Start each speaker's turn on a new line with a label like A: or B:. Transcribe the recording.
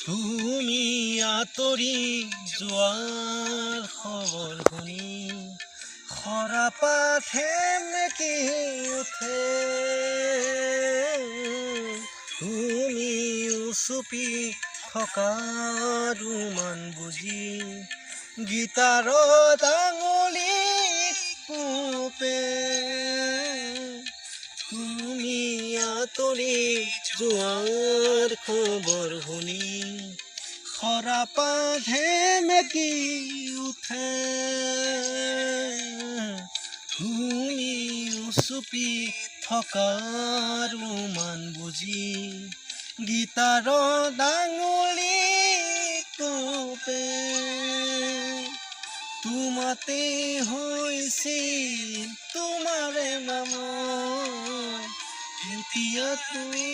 A: তুমি আঁতৰি যোৱাৰ খবৰ শুনি সৰাপাত সেমেকি উঠে। তুমি উচুপি থকা ৰুমান বুজি গীটাৰত আঙুলি কোপে। তুমি আঁতৰি যোৱাৰ খবৰ শুনি সৰাপাত সেমেকি উঠে। তুমি উচুপি থকা ৰুমান বুজি গীটাৰত আঙুলি কোপে। তোমাতে হৈছিল তোমাৰে নাম, এতিয়া তুমি